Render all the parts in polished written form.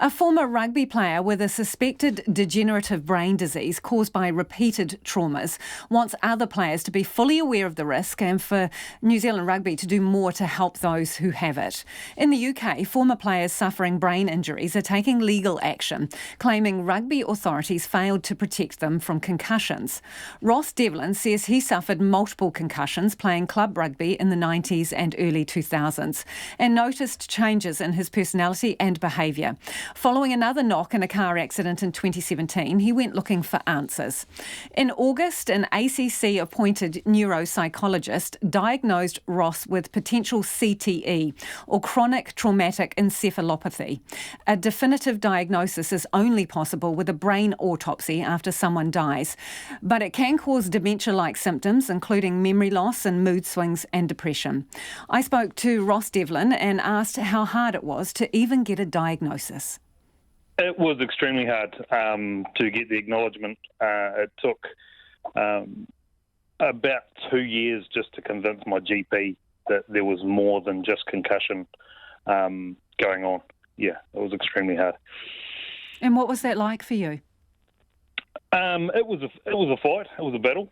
A former rugby player with a suspected degenerative brain disease caused by repeated traumas wants other players to be fully aware of the risk and for New Zealand Rugby to do more to help those who have it. In the UK, former players suffering brain injuries are taking legal action, claiming rugby authorities failed to protect them from concussions. Ross Devlin says he suffered multiple concussions playing club rugby in the 90s and early 2000s and noticed changes in his personality and behaviour. Following another knock in a car accident in 2017, he went looking for answers. In August, an ACC-appointed neuropsychologist diagnosed Ross with potential CTE, or chronic traumatic encephalopathy. A definitive diagnosis is only possible with a brain autopsy after someone dies, but it can cause dementia-like symptoms, including memory loss and mood swings and depression. I spoke to Ross Devlin and asked how hard it was to even get a diagnosis. It was extremely hard to get the acknowledgement. It took about 2 years just to convince my GP that there was more than just concussion going on. Yeah, it was extremely hard. And what was that like for you? It was a fight. It was a battle.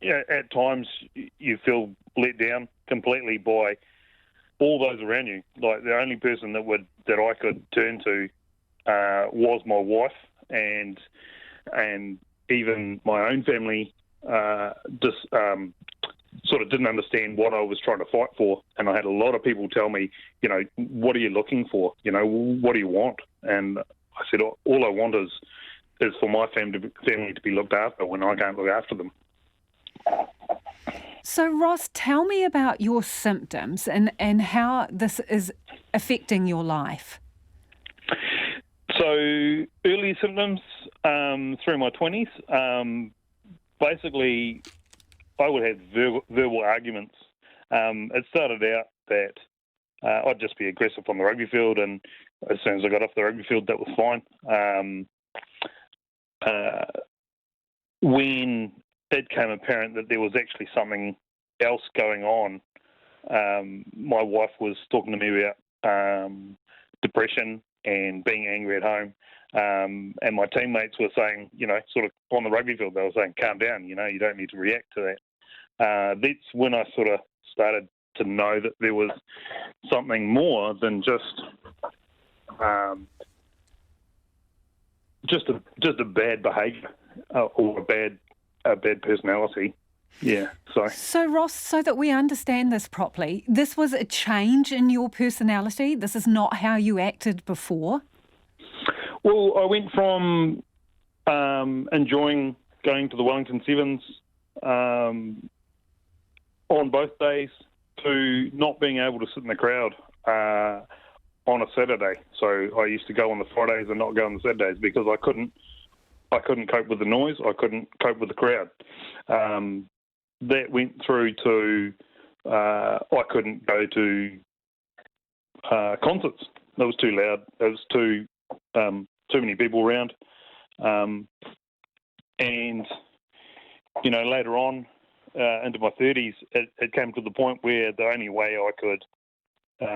At times you feel let down completely by all those around you. Like, the only person that I could turn to was my wife, and even my own family just sort of didn't understand what I was trying to fight for. And I had a lot of people tell me, what are you looking for? What do you want? And I said, all I want is for my family to be looked after when I can't look after them. So, Ross, tell me about your symptoms and how this is affecting your life. So, early symptoms through my 20s, basically, I would have verbal arguments. It started out that I'd just be aggressive on the rugby field, and as soon as I got off the rugby field, that was fine. When it became apparent that there was actually something else going on, my wife was talking to me about depression and being angry at home, and my teammates were saying, sort of on the rugby field, they were saying, calm down, you don't need to react to that. That's when I sort of started to know that there was something more than just a bad behaviour or a bad personality. Yeah, sorry. So, Ross, so that we understand this properly, this was a change in your personality? This is not how you acted before? Well, I went from enjoying going to the Wellington Sevens on both days to not being able to sit in the crowd on a Saturday. So I used to go on the Fridays and not go on the Saturdays because I couldn't cope with the noise. I couldn't cope with the crowd. That went through to I couldn't go to concerts. It was too loud. It was too many people around. And later on into my 30s, it came to the point where the only way I could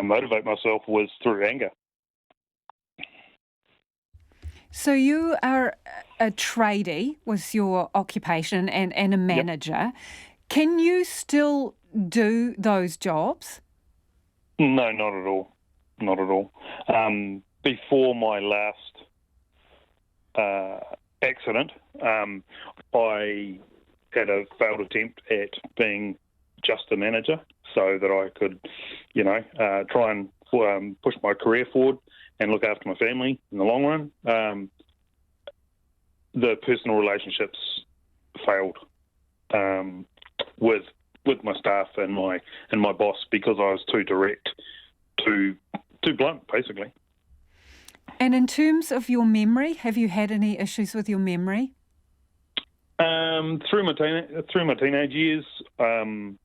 motivate myself was through anger. So you are a tradie, was your occupation, and a manager. Yep. Can you still do those jobs? No, not at all. Not at all. Before my last accident, I had a failed attempt at being just a manager so that I could, try and push my career forward and look after my family in the long run. The personal relationships failed with my staff and my boss because I was too direct, too blunt, basically. And in terms of your memory, have you had any issues with your memory? Through my teenage years, from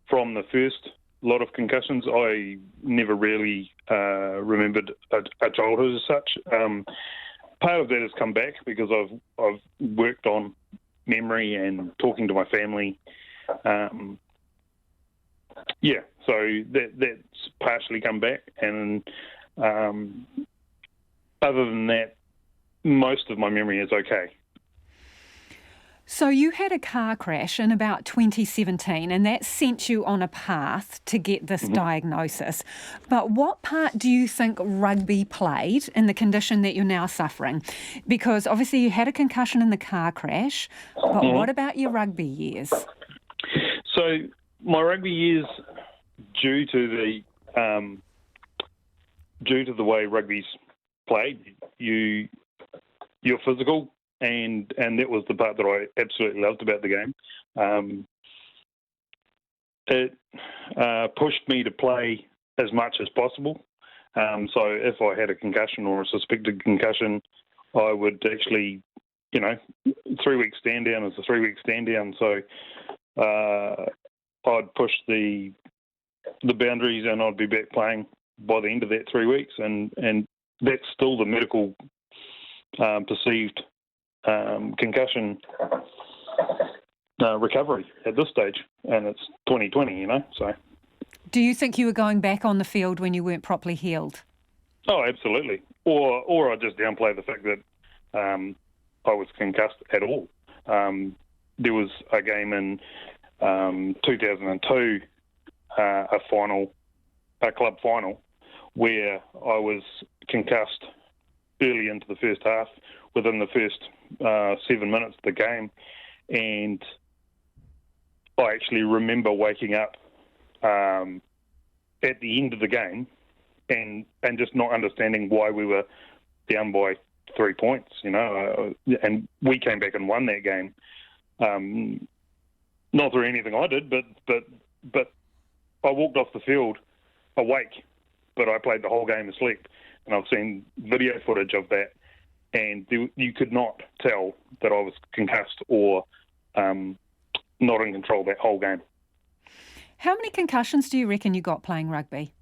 the first lot of concussions, I never really remembered a childhood as such. Part of that has come back because I've worked on memory and talking to my family. So that's partially come back, and Other than that, most of my memory is okay. So you had a car crash in about 2017 and that sent you on a path to get this diagnosis. But what part do you think rugby played in the condition that you're now suffering? Because obviously you had a concussion in the car crash, but what about your rugby years? So my rugby years, due to the way rugby's played, you're physical. And that was the part that I absolutely loved about the game. It pushed me to play as much as possible. So if I had a concussion or a suspected concussion, I would actually, 3 weeks stand down is a 3 week stand down. So I'd push the boundaries and I'd be back playing by the end of that 3 weeks. And that's still the medical perceived concussion recovery at this stage, and it's 2020, so. Do you think you were going back on the field when you weren't properly healed? Oh, absolutely. Or I just downplay the fact that I was concussed at all. There was a game in 2002, a club final, where I was concussed early into the first half, within the first 7 minutes of the game, and I actually remember waking up at the end of the game and just not understanding why we were down by 3 points, and we came back and won that game. Not through anything I did, but I walked off the field awake, but I played the whole game asleep, and I've seen video footage of that. And you could not tell that I was concussed or not in control that whole game. How many concussions do you reckon you got playing rugby?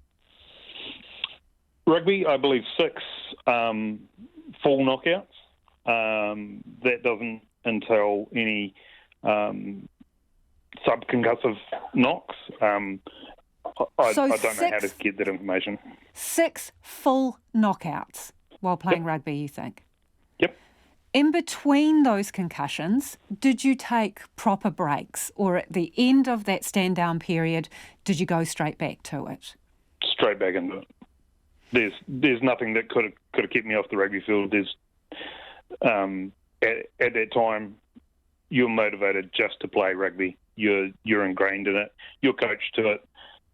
Rugby, I believe 6 full knockouts. That doesn't entail any subconcussive knocks. I don't know how to get that information. 6 full knockouts while playing rugby, you think? Yep. In between those concussions, did you take proper breaks, or at the end of that stand-down period, did you go straight back to it? Straight back into it. There's nothing that could have kept me off the rugby field. There's at that time, you're motivated just to play rugby. You're ingrained in it. You're coached to it.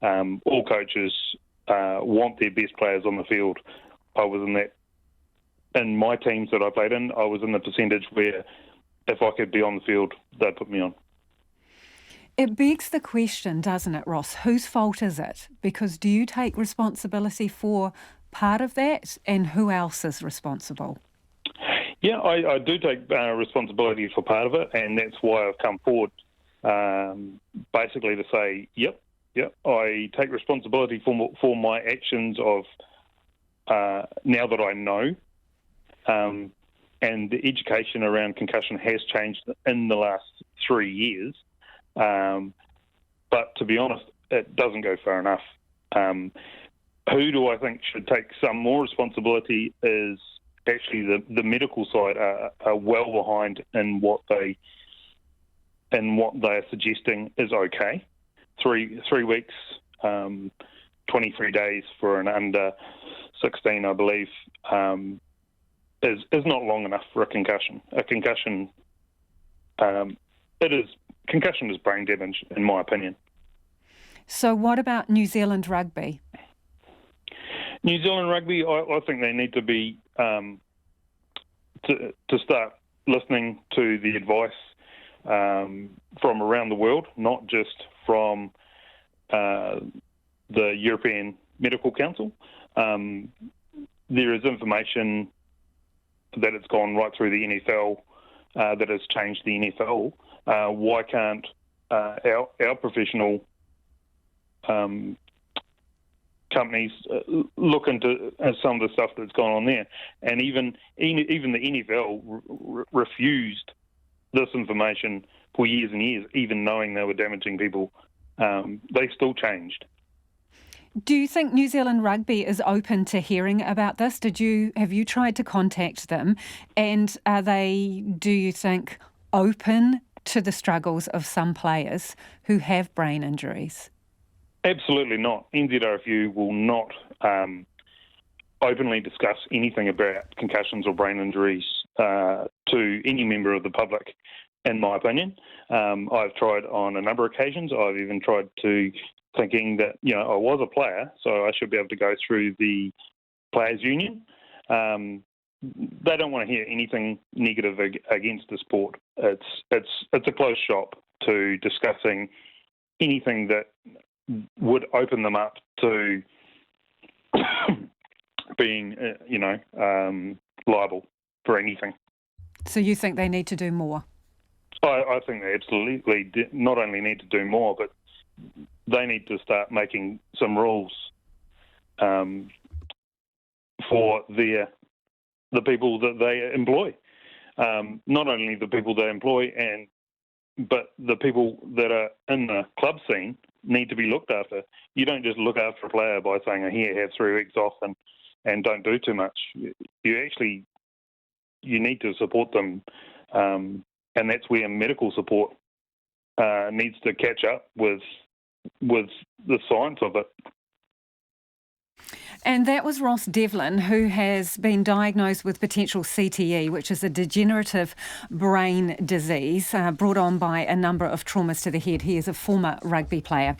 All coaches want their best players on the field. I was in that. In my teams that I played in, I was in the percentage where if I could be on the field, they'd put me on. It begs the question, doesn't it, Ross? Whose fault is it? Because do you take responsibility for part of that, and who else is responsible? Yeah, I do take responsibility for part of it, and that's why I've come forward basically to say, yep, I take responsibility for my actions of now that I know. And the education around concussion has changed in the last 3 years. But to be honest, it doesn't go far enough. Who do I think should take some more responsibility is actually the medical side are well behind in what they are suggesting is okay. Three weeks, 23 days for an under 16, I believe, is not long enough for a concussion. A concussion, concussion is brain damage, in my opinion. So what about New Zealand Rugby? New Zealand Rugby, I think they need to be to start listening to the advice from around the world, not just from the European Medical Council. There is information that it's gone right through the NFL that has changed the NFL. Why can't our professional companies look into some of the stuff that's gone on there? And even the NFL refused this information for years and years, even knowing they were damaging people. They still changed. Do you think New Zealand Rugby is open to hearing about this? Have you tried to contact them? And are they, do you think, open to the struggles of some players who have brain injuries? Absolutely not. NZRFU will not openly discuss anything about concussions or brain injuries to any member of the public, in my opinion. I've tried on a number of occasions. I've even tried to, thinking that, I was a player, so I should be able to go through the players' union. They don't want to hear anything negative against the sport. It's a closed shop to discussing anything that would open them up to being, liable for anything. So you think they need to do more? I think they absolutely not only need to do more, but they need to start making some rules for the people that they employ. Not only the people they employ, but the people that are in the club scene need to be looked after. You don't just look after a player by saying, "Here, have 3 weeks off and don't do too much." You need to support them, and that's where medical support needs to catch up with the science of it. And that was Ross Devlin, who has been diagnosed with potential CTE, which is a degenerative brain disease brought on by a number of traumas to the head. He is a former rugby player.